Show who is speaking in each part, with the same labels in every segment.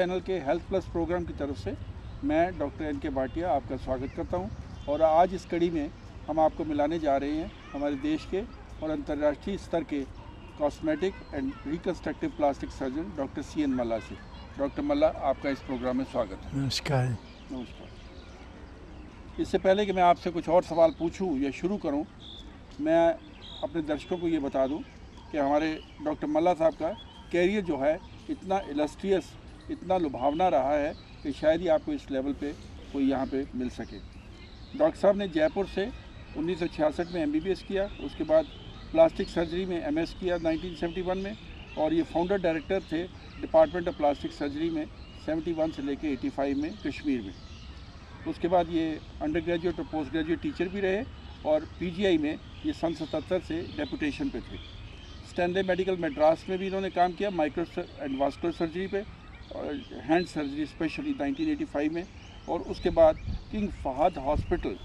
Speaker 1: Channel के health plus programme की तरफ से मैं डॉक्टर एन.के. भाटिया आपका स्वागत करता हूं और आज इस कड़ी में हम आपको मिलाने जा रहे हैं हमारे देश के और अंतर्राष्ट्रीय स्तर के cosmetic and reconstructive plastic surgeon doctor C.N. मल्ला से। डॉक्टर मल्ला, आपका इस प्रोग्राम में स्वागत है।
Speaker 2: नमस्कार।
Speaker 1: नमस्कार। इससे पहले कि मैं आपसे कुछ और सवाल पूछूं या शुरू करूं, मैं अपने दर्शकों को ये बता दूं कि हमारे डॉक्टर मल्ला साहब का कैरियर जो है इतना इलस्ट्रियस, इतना लुभावना रहा है कि शायद ही आपको इस लेवल पे कोई यहाँ पे मिल सके। डॉक्टर साहब ने जयपुर से 1966 में MBBS किया, उसके बाद प्लास्टिक सर्जरी में MS किया 1971 में, और ये फाउंडर डायरेक्टर थे डिपार्टमेंट ऑफ प्लास्टिक सर्जरी में 71 से लेके 85 में कश्मीर में। उसके बाद ये अंडर ग्रेजुएट और पोस्ट ग्रेजुएट टीचर भी रहे और PGI में ये सन 77 से डेपुटेशन पे थे। स्टैनले मेडिकल मद्रास में भी इन्होंने काम किया माइक्रो एंड वास्कुलर सर्जरी पे और हैंड सर्जरी स्पेशली 1985 में, और उसके बाद king Fahd hospital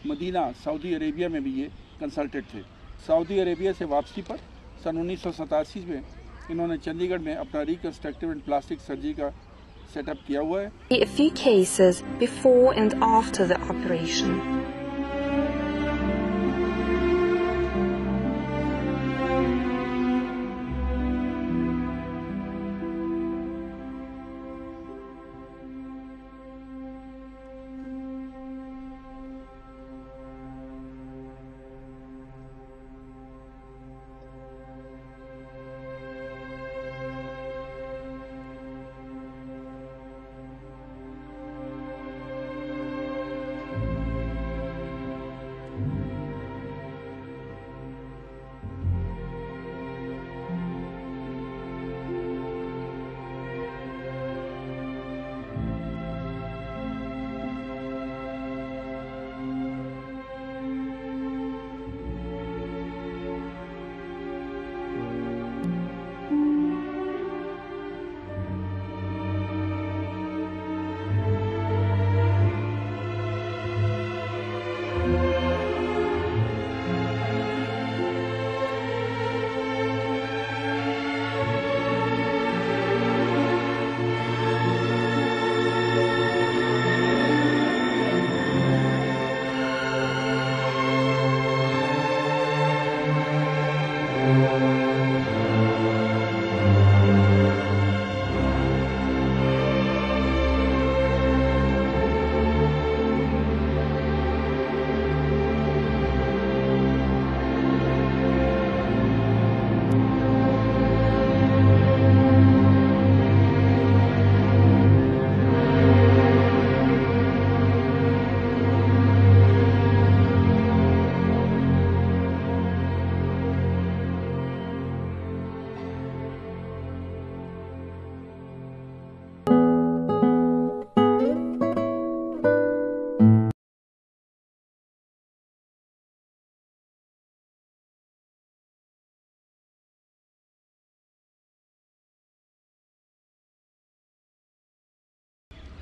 Speaker 1: Medina Saudi Arabia में भी ये कंसल्टेंट थे। सऊदी अरेबिया से वापसी पर सन 1987 में इन्होंने चंडीगढ़ में अपना रिकन्स्ट्रक्टिव एंड प्लास्टिक सर्जरी का सेटअप किया हुआ है।
Speaker 3: A few cases before and after the operation.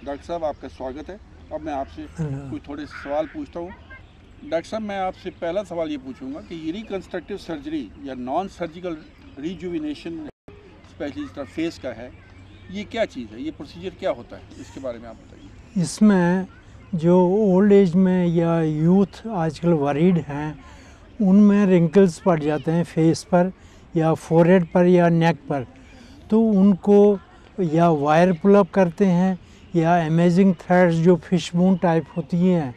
Speaker 1: Doctor साहब, आपका स्वागत है। अब मैं आपसे कुछ थोड़े सवाल पूछता हूँ। डॉक्टर साहब, मैं आपसे पहला सवाल ये पूछूंगा कि ये रिकन्स्ट्रक्टिव सर्जरी या non surgical rejuvenation specialist face का है, ये क्या चीज़ है, ये प्रोसीजर क्या होता है, इसके बारे में आप बताइए।
Speaker 2: इसमें जो ओल्ड एज में या यूथ आजकल वरीड हैं, उनमें रिंकल्स पड़ जाते हैं फेस पर या फोरहेड पर या नेक पर, तो उनको या वायर पुलअप करते हैं या अमेजिंग थ्रेड्स जो फिश बोन टाइप होती हैं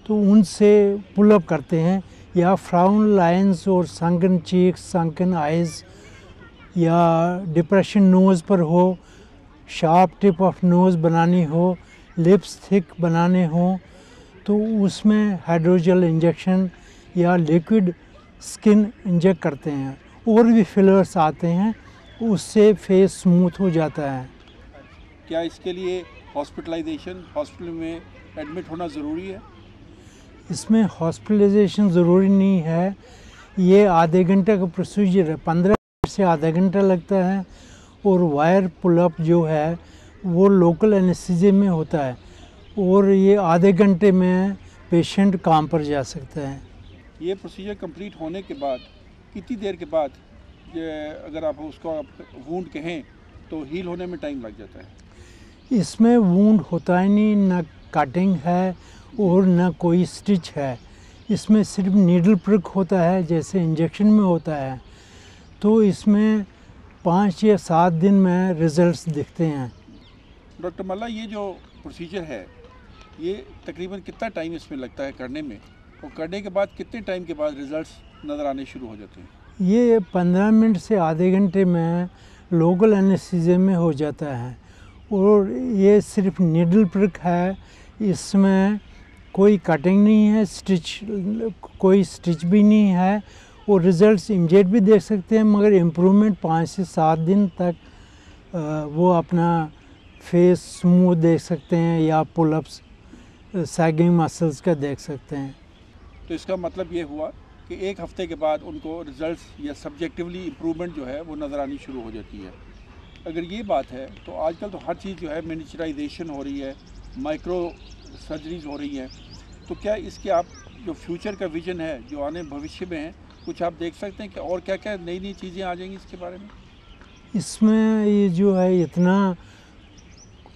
Speaker 2: तो उनसे पुलअप करते हैं, या फ्राउन लाइंस और संकन चीक्स, संकन आइज़, या डिप्रेशन नोज़ पर हो, शार्प टिप ऑफ नोज़ बनानी हो, लिप्स थिक बनाने हो, तो उसमें हाइड्रोजेल इंजेक्शन या लिक्विड स्किन इंजेक्ट करते हैं। और भी फिलर्स आते हैं, उससे फेस स्मूथ हो जाता है।
Speaker 1: क्या इसके लिए हॉस्पिटलाइजेशन, हॉस्पिटल में एडमिट होना ज़रूरी है?
Speaker 2: इसमें हॉस्पिटलाइजेशन ज़रूरी नहीं है, ये आधे घंटे का प्रोसीजर है, 15 से आधा घंटा लगता है। और वायर पुलअप जो है वो लोकल एनेस्थीसिया में होता है और ये आधे घंटे में पेशेंट काम पर जा सकता है।
Speaker 1: ये प्रोसीजर कंप्लीट होने के बाद कितनी देर के बाद ये अगर आप उसको वुंड कहें तो हील होने में टाइम लग जाता है?
Speaker 2: इसमें वूंड होता ही नहीं, ना कटिंग है और ना कोई स्टिच है। इसमें सिर्फ नीडल प्रिक होता है जैसे इंजेक्शन में होता है। तो इसमें 5 या 7 दिन में रिजल्ट्स दिखते हैं।
Speaker 1: डॉक्टर मल्ला, ये जो प्रोसीजर है ये तकरीबन कितना टाइम इसमें लगता है करने में, और करने के बाद कितने टाइम के बाद रिजल्ट्स नज़र आने शुरू हो जाते हैं?
Speaker 2: ये 15 मिनट से आधे घंटे में लोकल एनेस्थीसिया में हो जाता है। और ये सिर्फ नीडल प्रिक है, इसमें कोई कटिंग नहीं है, कोई स्टिच भी नहीं है। और रिज़ल्ट्स इमीडिएट भी देख सकते हैं, मगर इम्प्रूवमेंट 5 से 7 दिन तक वो अपना फेस स्मूथ देख सकते हैं या पुलअप्स सैगिंग मसल्स का देख सकते हैं।
Speaker 1: तो इसका मतलब ये हुआ कि 1 हफ्ते के बाद उनको रिजल्ट्स या सब्जेक्टिवली इम्प्रूवमेंट जो है वो नज़र आनी शुरू हो जाती है। अगर ये बात है तो आजकल तो हर चीज़ जो है मिनिचराइजेशन हो रही है, माइक्रो सर्जरीज हो रही हैं। तो क्या इसके आप जो फ्यूचर का विजन है, जो आने भविष्य में है, कुछ आप देख सकते हैं कि और क्या क्या नई नई चीज़ें आ जाएंगी इसके बारे में?
Speaker 2: इसमें ये जो है इतना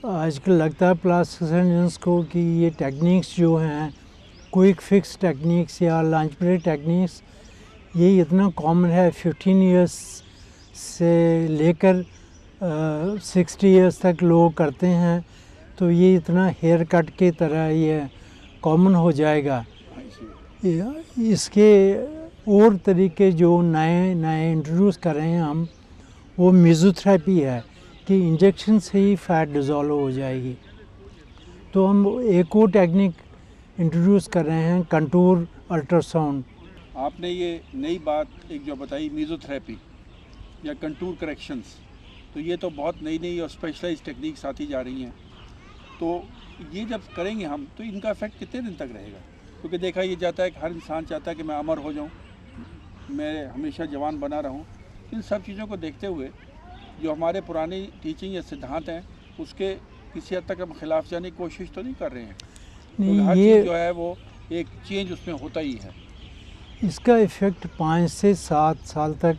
Speaker 2: आजकल लगता है प्लास्टिक सर्जन्स को कि ये टेक्निक्स जो हैं, क्विक फिक्स टेक्निक्स या लंच ब्रेक टेक्निक्स, ये इतना कॉमन है। 15 इयर्स से लेकर 60 इयर्स तक लोग करते हैं। तो ये इतना हेयर कट की तरह ये कॉमन हो जाएगा। इसके और तरीके जो नए नए इंट्रोड्यूस कर रहे हैं हम, वो मेसोथेरेपी है कि इंजेक्शन से ही फैट डिज़ोल्व हो जाएगी। तो हम एक और टेक्निक इंट्रोड्यूस कर रहे हैं, कंटूर अल्ट्रासाउंड।
Speaker 1: आपने ये नई बात एक जो बताई मेसोथेरेपी या कंटूर करेक्शंस, तो ये तो बहुत नई नई और स्पेशलाइज्ड टेक्निक्स आती जा रही हैं। तो ये जब करेंगे हम तो इनका इफेक्ट कितने दिन तक रहेगा? क्योंकि देखा ये जाता है कि हर इंसान चाहता है कि मैं अमर हो जाऊं, मैं हमेशा जवान बना रहूं। इन सब चीज़ों को देखते हुए जो हमारे पुरानी टीचिंग या सिद्धांत हैं उसके किसी हद तक हम खिलाफ जाने की कोशिश तो नहीं कर रहे हैं। तो हर चीज़ जो है वो एक चेंज उसमें होता ही है।
Speaker 2: इसका इफ़ेक्ट 5 से 7 साल तक,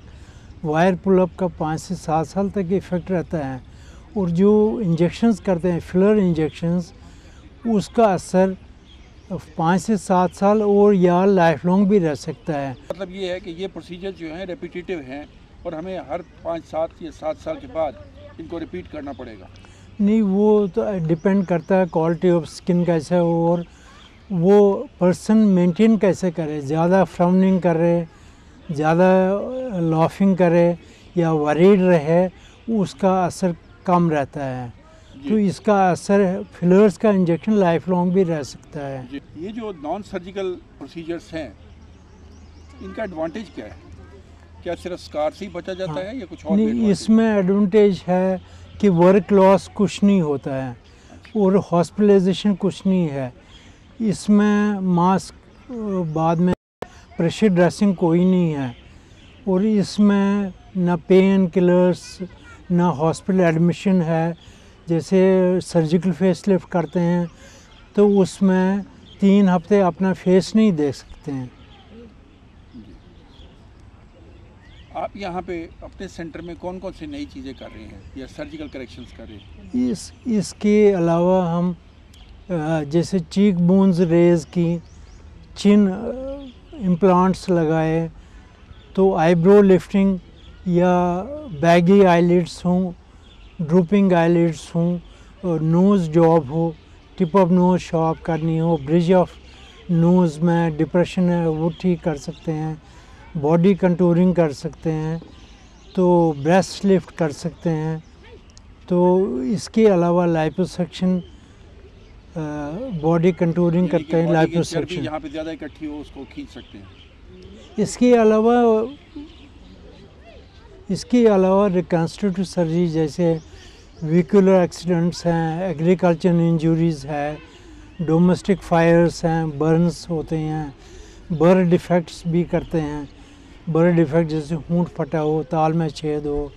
Speaker 2: वायर पुलअप का 5 से 7 साल तक इफ़ेक्ट रहता है। और जो इंजेक्शंस करते हैं, फिलर इंजेक्शंस, उसका असर 5 से 7 साल और या लाइफ लॉन्ग भी रह सकता है।
Speaker 1: मतलब ये है कि ये प्रोसीजर जो हैं रेपिटेटिव हैं और हमें हर 5 या 7 साल के बाद इनको रिपीट करना पड़ेगा।
Speaker 2: नहीं, वो तो डिपेंड करता है क्वालिटी ऑफ स्किन कैसा हो और वो पर्सन मेंटेन कैसे करे। ज़्यादा फ्राउनिंग करे, ज़्यादा लाफिंग करे या वरीड रहे, उसका असर कम रहता है। तो इसका असर फिलर्स का इंजेक्शन लाइफ लॉन्ग भी रह सकता है।
Speaker 1: ये जो नॉन सर्जिकल प्रोसीजर्स हैं इनका एडवांटेज क्या है? क्या सिर्फ स्कार से ही बचा जाता है या कुछ और?
Speaker 2: नहीं, इसमें एडवांटेज है कि वर्क लॉस कुछ नहीं होता है और हॉस्पिटलाइजेशन कुछ नहीं है। इसमें मास्क बाद में प्रेशर ड्रेसिंग कोई नहीं है। और इसमें ना पेन किलर्स ना हॉस्पिटल एडमिशन है। जैसे सर्जिकल फेस लिफ्ट करते हैं तो उसमें 3 हफ्ते अपना फेस नहीं देख सकते हैं।
Speaker 1: आप यहाँ पे अपने सेंटर में कौन कौन सी नई चीज़ें कर रहे हैं या सर्जिकल करेक्शंस कर रहे हैं?
Speaker 2: इसके अलावा हम जैसे चीक बोन्स रेज की, चिन इम्प्लांट्स लगाए, तो आईब्रो लिफ्टिंग या बैगी आईलिड्स हों, ड्रूपिंग आईलिड्स हों, नोज़ जॉब हो, टिप ऑफ नोज़ शॉप करनी हो, ब्रिज ऑफ नोज़ में डिप्रेशन है वो ठीक कर सकते हैं, बॉडी कंटूरिंग कर सकते हैं, तो ब्रेस्ट लिफ्ट कर सकते हैं। तो इसके अलावा लाइपोसक्शन, बॉडी कंटूरिंग करते हैं, लाइपोसक्शन।
Speaker 1: जहाँ पे ज़्यादा इकट्ठी हो उसको खींच सकते हैं।
Speaker 2: इसके अलावा रिकन्स्ट्रक्टिव सर्जरी जैसे व्हीकुलर एक्सीडेंट्स हैं, एग्रीकल्चर इंजरीज़ है, डोमेस्टिक फायर्स हैं, बर्न्स होते हैं, बर्थ डिफेक्ट्स भी करते हैं। बर्थ डिफेक्ट जैसे होंठ फटा हो, ताल में छेद हो,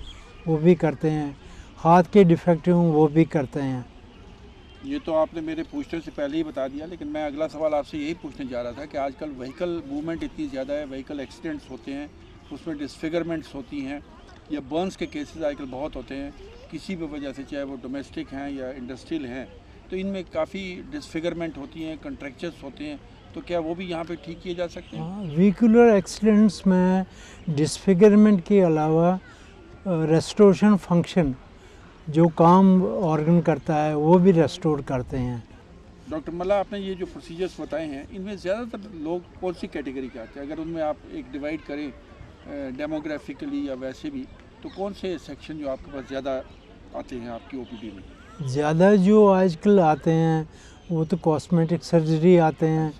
Speaker 2: वो भी करते हैं। हाथ के डिफेक्ट हों वो भी करते हैं।
Speaker 1: ये तो आपने मेरे पूछने से पहले ही बता दिया, लेकिन मैं अगला सवाल आपसे यही पूछने जा रहा था कि आजकल व्हीकल मूवमेंट इतनी ज़्यादा है, व्हीकल एक्सीडेंट्स होते हैं, उसमें डिसफिगरमेंट्स होती हैं या बर्न्स के केसेस आजकल बहुत होते हैं। किसी भी वजह से, चाहे वो डोमेस्टिक हैं या इंडस्ट्रियल हैं, तो इनमें काफ़ी डिसफिगरमेंट होती हैं, कंट्रैक्चर्स होते हैं, तो क्या वो भी यहाँ पे ठीक किए जा सकते हैं?
Speaker 2: व्हीकुलर एक्सीडेंट्स में डिसफिगरमेंट के अलावा रेस्टोरेशन फंक्शन जो काम ऑर्गन करता है वो भी रेस्टोर करते हैं।
Speaker 1: डॉक्टर मल्ला, आपने ये जो प्रोसीजर्स बताए हैं, इनमें ज़्यादातर लोग कौन सी कैटेगरी के आते हैं? अगर उनमें आप एक डिवाइड करें डेमोग्राफिकली या वैसे भी, तो कौन से सेक्शन जो आपके पास ज़्यादा आते हैं आपकी ओपीडी में?
Speaker 2: ज़्यादा जो आजकल आते हैं वो तो कॉस्मेटिक सर्जरी आते हैं,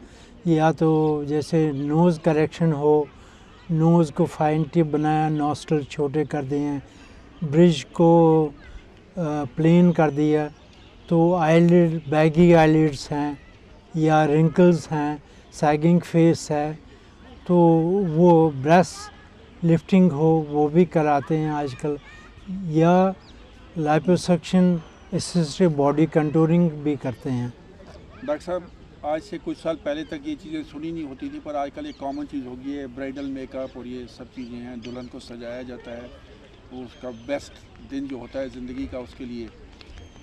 Speaker 2: या तो जैसे नोज़ करेक्शन हो, नोज़ को फाइन टिप बनाया, नॉस्ट्रल छोटे कर दिए हैं, ब्रिज को प्लेन कर दिया, तो आईलिड, बैगी आईलिड्स हैं या रिंकल्स हैं, सैगिंग फेस है, तो वो ब्रेस्ट लिफ्टिंग हो वो भी कराते हैं आजकल, या लाइपोसक्शन असिस्टेड बॉडी कंटूरिंग भी करते हैं।
Speaker 1: डॉक्टर साहब, आज से कुछ साल पहले तक ये चीज़ें सुनी नहीं होती थी, पर आजकल एक कॉमन चीज़ हो गई है, ब्राइडल मेकअप और ये सब चीज़ें हैं, दुल्हन को सजाया जाता है, वो उसका बेस्ट दिन जो होता है ज़िंदगी का उसके लिए।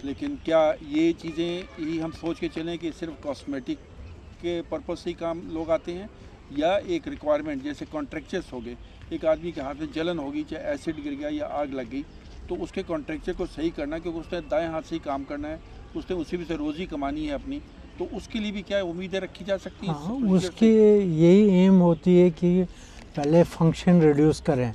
Speaker 1: लेकिन क्या ये चीज़ें ही हम सोच के चलें कि सिर्फ कॉस्मेटिक के पर्पज़ से ही काम लोग आते हैं, या एक रिक्वायरमेंट जैसे कॉन्ट्रैक्चर्स हो गए, एक आदमी के हाथ में जलन हो गई, चाहे एसिड गिर गया या आग लग गई, तो उसके कॉन्ट्रैक्चर को सही करना, क्योंकि उसने दाएं हाथ से ही काम करना है, उसने उसी में से रोज़ी कमानी है अपनी, तो उसके लिए भी क्या उम्मीदें रखी जा सकती हैं?
Speaker 2: हाँ, उसकी यही एम होती है कि पहले फंक्शन रिड्यूस करें,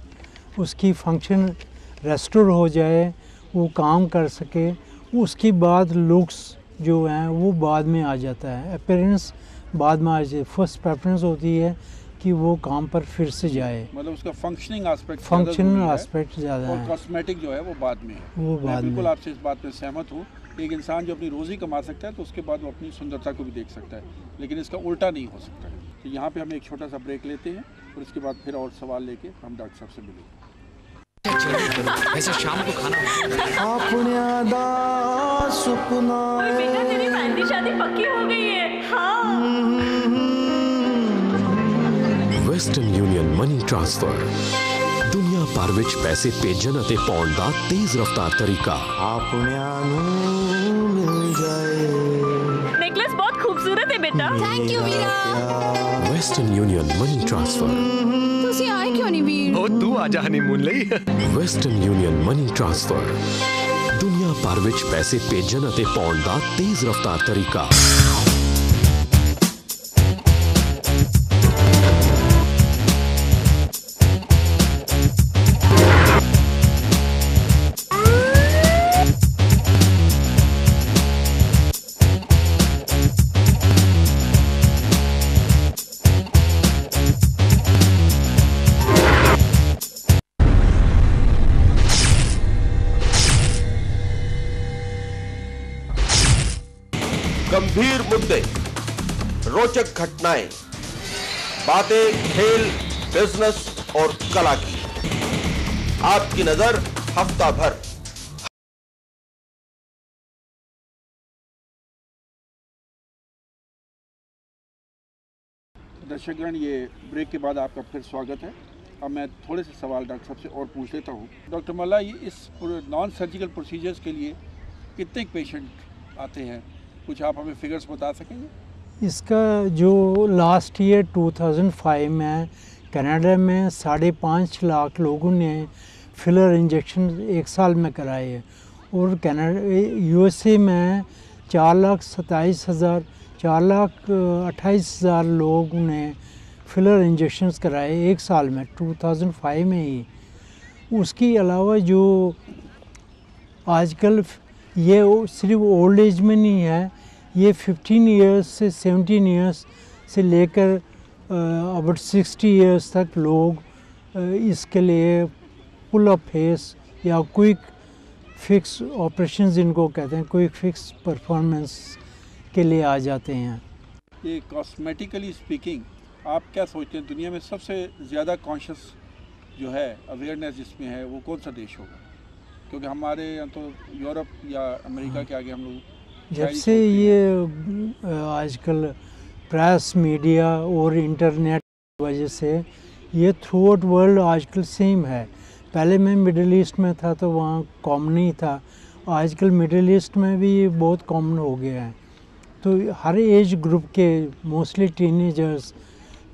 Speaker 2: उसकी फंक्शन रेस्टोर हो जाए, वो काम कर सके, उसके बाद लुक्स जो हैं वो बाद में आ जाता है, अपीयरेंस बाद में आ जाए। फर्स्ट प्रेफरेंस होती है कि वो काम पर फिर से जाए,
Speaker 1: मतलब उसका फंक्शनिंग एस्पेक्ट
Speaker 2: ज़्यादा
Speaker 1: और
Speaker 2: है,
Speaker 1: कॉस्मेटिक जो है वो बाद में है।
Speaker 2: वो
Speaker 1: मैं
Speaker 2: बाद
Speaker 1: बिल्कुल
Speaker 2: में।
Speaker 1: आपसे इस बात में सहमत हूँ। एक इंसान जो अपनी रोज़ी कमा सकता है तो उसके बाद वो अपनी सुंदरता को भी देख सकता है, लेकिन इसका उल्टा नहीं हो सकता है। तो यहाँ पे हम एक छोटा सा ब्रेक लेते हैं और इसके बाद फिर और सवाल लेके हम डॉक्टर साहब से मिलेंगे।
Speaker 4: ऐसे शाम को खाना
Speaker 5: बेटा, तेरी बहन की शादी पक्की हो गई है। हाँ।
Speaker 6: वेस्टर्न यूनियन मनी ट्रांसफर दुनिया भर विच पैसे भेजण अते पाउण दा तेज रफ्तार तरीका।
Speaker 5: नेकलेस बहुत खूबसूरत है बेटा।
Speaker 7: Thank you Veera.
Speaker 6: Western union money transfer.
Speaker 7: ਤੁਸੀਂ ਆਏ ਕਿਉਂ ਨਹੀਂ ਵੀਰ?
Speaker 4: ओ तू आजा हनीमून ਲਈ।
Speaker 6: वेस्टर्न यूनियन मनी ट्रांसफर दुनिया भर विच पैसे भेजण अते पाउण दा तेज रफ्तार तरीका।
Speaker 8: गंभीर मुद्दे, रोचक घटनाएं, बातें खेल, बिजनेस और कला की। आपकी नजर हफ्ता भर।
Speaker 1: दर्शकगण, ये ब्रेक के बाद आपका फिर स्वागत है। अब मैं थोड़े से सवाल डॉक्टर साहब से और पूछ लेता हूँ। डॉक्टर मल्ला, ये इस नॉन सर्जिकल प्रोसीजर्स के लिए कितने पेशेंट आते हैं? कुछ आप हमें फिगर्स बता सकेंगे?
Speaker 2: इसका जो लास्ट ईयर 2005 में कनाडा में 5.5 लाख लोगों ने फिलर इंजेक्शन एक साल में कराए हैं, और कनाडा यूएसए में 4,28,000 लोगों ने फिलर इंजेक्शन्स कराए एक साल में 2005 में ही। उसके अलावा जो आजकल ये सिर्फ ओल्ड एज में नहीं है, ये 15 इयर्स से 17 इयर्स से लेकर अबाउट 60 इयर्स तक लोग इसके लिए पुल अप फेस या क्विक फिक्स ऑपरेशन जिनको कहते हैं, क्विक फिक्स परफॉर्मेंस के लिए आ जाते हैं।
Speaker 1: ये कॉस्मेटिकली स्पीकिंग, आप क्या सोचते हैं दुनिया में सबसे ज़्यादा कॉन्शियस जो है, अवेयरनेस जिसमें है, वो कौन सा देश होगा? क्योंकि हमारे यहाँ तो यूरोप या अमेरिका के आगे हम लोग
Speaker 2: जब से ये आजकल प्रेस मीडिया और इंटरनेट की वजह से ये थ्रू आउट वर्ल्ड आजकल सेम है। पहले मैं मिडिल ईस्ट में था तो वहाँ कॉमन ही था, आजकल मिडिल ईस्ट में भी ये बहुत कॉमन हो गया है। तो हर एज ग्रुप के मोस्टली टीनेजर्स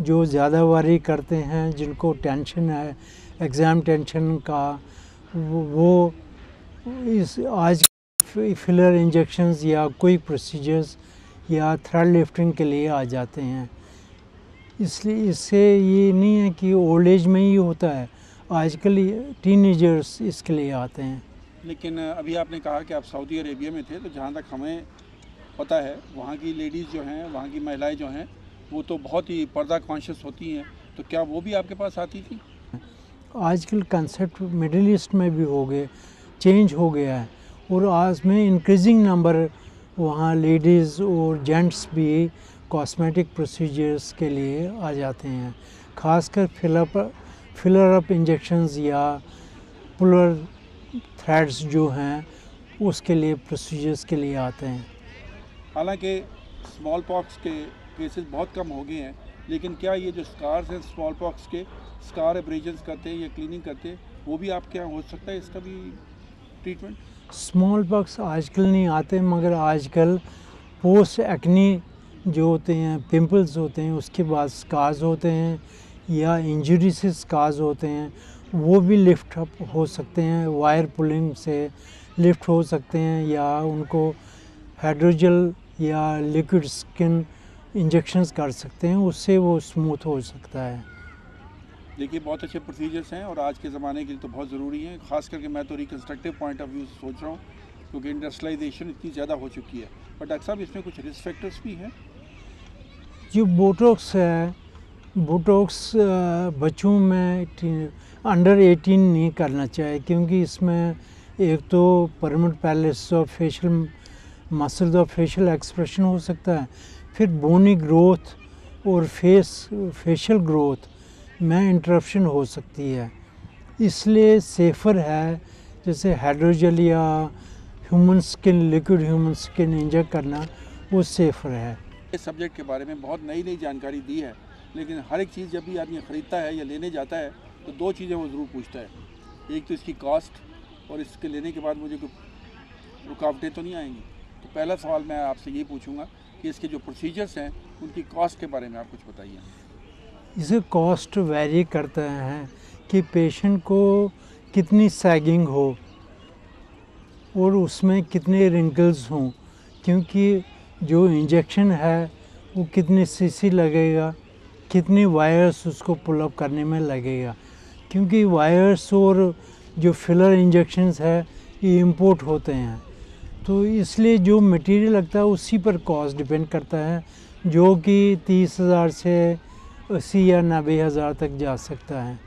Speaker 2: जो ज़्यादा वारी करते हैं, जिनको टेंशन है एग्ज़ाम टेंशन का, वो इस आज फिलर इंजेक्शंस या कोई प्रोसीजर्स या थ्रेड लिफ्टिंग के लिए आ जाते हैं। इसलिए इससे ये नहीं है कि ओल्ड एज में ही होता है, आजकल टीनेजर्स इसके लिए आते हैं।
Speaker 1: लेकिन अभी आपने कहा कि आप सऊदी अरेबिया में थे, तो जहाँ तक हमें पता है वहाँ की लेडीज़ जो हैं, वहाँ की महिलाएं जो हैं, वो तो बहुत ही पर्दा कॉन्शियस होती हैं, तो क्या वो भी आपके पास आती थी?
Speaker 2: आजकल कंसेप्ट मिडिल ईस्ट में भी हो गए, चेंज हो गया है, और आज में इंक्रीजिंग नंबर वहाँ लेडीज़ और जेंट्स भी कॉस्मेटिक प्रोसीजर्स के लिए आ जाते हैं, खासकर फिलर अप इंजेक्शंस या पुलर थ्रेड्स जो हैं उसके लिए प्रोसीजर्स के लिए आते हैं।
Speaker 1: हालांकि स्मॉल पॉक्स के केसेस बहुत कम हो गए हैं, लेकिन क्या ये जो स्कार्स हैं स्मॉल पॉक्स के, स्कार एब्रेजन्स करते हैं या क्लीनिंग करते हैं, वो भी आपके यहाँ हो सकता है इसका भी ट्रीटमेंट?
Speaker 2: स्मॉल पॉक्स आजकल नहीं आते, मगर आजकल पोस्ट एक्नी जो होते हैं, पिंपल्स होते हैं, उसके बाद स्कार्स होते हैं या इंजरी से स्कार्स होते हैं, वो भी लिफ्ट अप हो सकते हैं, वायर पुलिंग से लिफ्ट हो सकते हैं, या उनको हाइड्रोजेल या लिक्विड स्किन इंजेक्शंस कर सकते हैं, उससे वो स्मूथ हो सकता है।
Speaker 1: देखिए बहुत अच्छे प्रोसीजर्स हैं और आज के ज़माने के लिए तो बहुत ज़रूरी हैं, ख़ास करके मैं तो रिकन्स्ट्रक्टिव पॉइंट ऑफ व्यू से सोच रहा हूँ, क्योंकि इंडस्ट्रियलाइजेशन इतनी ज़्यादा हो चुकी है। बट डॉक्टर साहब इसमें कुछ रिस्क फैक्टर्स भी हैं?
Speaker 2: जो बोटॉक्स है, बोटॉक्स बच्चों में अंडर 18 नहीं करना चाहिए, क्योंकि इसमें एक तो permanent palace of facial muscles of facial expression हो सकता है, फिर बोनी ग्रोथ और फेशियल ग्रोथ में इंटरप्शन हो सकती है। इसलिए सेफ़र है जैसे हाइड्रोजेल या human skin, liquid human skin inject करना, वो सेफ़र है।
Speaker 1: इस सब्जेक्ट के बारे में बहुत नई जानकारी दी है, लेकिन हर एक चीज़ जब भी आदमी ख़रीदता है या लेने जाता है तो दो चीज़ें वो ज़रूर पूछता है, एक तो इसकी कॉस्ट, और इसके लेने के बाद मुझे कोई रुकावटें तो नहीं आएंगी। तो पहला सवाल मैं आपसे ये पूछूंगा कि इसके जो प्रोसीजर्स हैं उनकी कॉस्ट के बारे में आप कुछ बताइए।
Speaker 2: इसे कॉस्ट वेरी करता है कि पेशेंट को कितनी सैगिंग हो और उसमें कितने रिंकल्स हों, क्योंकि जो इंजेक्शन है वो कितनी सीसी लगेगा, कितनी वायर्स उसको पुल अप करने में लगेगा, क्योंकि वायर्स और जो फिलर इंजेक्शंस है ये इंपोर्ट होते हैं, तो इसलिए जो मटेरियल लगता है उसी पर कॉस्ट डिपेंड करता है, जो कि 30,000 से 80 या 90,000 तक जा सकता है।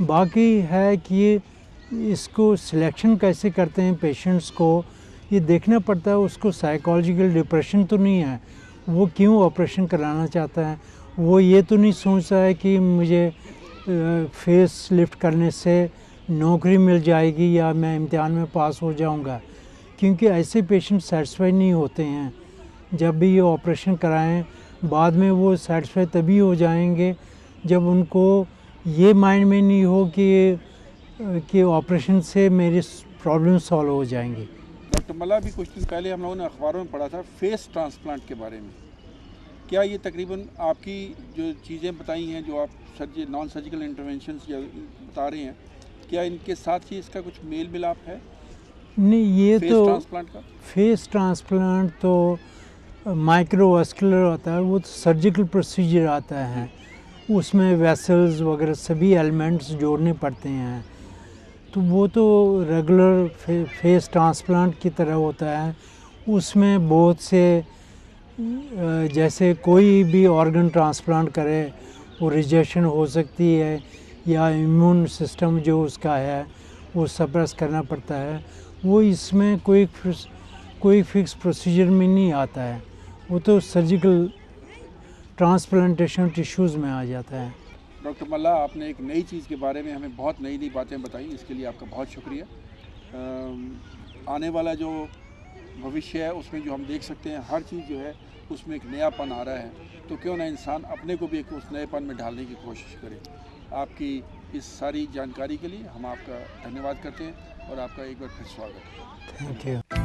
Speaker 2: बाकी है कि इसको सिलेक्शन कैसे करते हैं पेशेंट्स को, ये देखना पड़ता है उसको साइकोलॉजिकल डिप्रेशन तो नहीं है, वो क्यों ऑपरेशन कराना चाहता है, वो ये तो नहीं सोचता है कि मुझे फेस लिफ्ट करने से नौकरी मिल जाएगी या मैं इम्तिहान में पास हो जाऊंगा, क्योंकि ऐसे पेशेंट सेटिस्फाई नहीं होते हैं। जब भी ये ऑपरेशन कराएं, बाद में वो सेटिस्फाई तभी हो जाएंगे जब उनको ये माइंड में नहीं हो कि ऑपरेशन से मेरी प्रॉब्लम सॉल्व हो जाएंगी।
Speaker 1: डॉक्टर मल्ला, अभी कुछ दिन पहले हम लोगों ने अखबारों में पढ़ा था फेस ट्रांसप्लांट के बारे में। क्या ये तकरीबन आपकी जो चीज़ें बताई हैं, जो आप नॉन सर्जिकल इंटरवेंशंस बता रहे हैं, क्या इनके साथ ही इसका कुछ मेल मिलाप है?
Speaker 2: नहीं, ये
Speaker 1: फेस
Speaker 2: तो
Speaker 1: ट्रांसप्लांट का
Speaker 2: फेस ट्रांसप्लांट तो माइक्रोवास्कुलर होता है, वो तो सर्जिकल प्रोसीजर आता है, उसमें वेसल्स वगैरह सभी एलिमेंट्स जोड़ने पड़ते हैं, तो वो तो रेगुलर फेस ट्रांसप्लांट की तरह होता है। उसमें बहुत से जैसे कोई भी ऑर्गन ट्रांसप्लांट करे वो रिजेक्शन हो सकती है, या इम्यून सिस्टम जो उसका है वो सप्रेस करना पड़ता है, वो इसमें कोई फिक्स प्रोसीजर में नहीं आता है, वो तो सर्जिकल ट्रांसप्लांटेशन टिश्यूज़ में आ जाता है।
Speaker 1: डॉक्टर मल्ला, आपने एक नई चीज़ के बारे में हमें बहुत नई बातें बताई, इसके लिए आपका बहुत शुक्रिया। आने वाला जो भविष्य है उसमें जो हम देख सकते हैं, हर चीज़ जो है उसमें एक नयापन आ रहा है, तो क्यों ना इंसान अपने को भी एक उस नएपन में ढालने की कोशिश करे। आपकी इस सारी जानकारी के लिए हम आपका धन्यवाद करते हैं और आपका एक बार फिर स्वागत है।
Speaker 2: Thank you.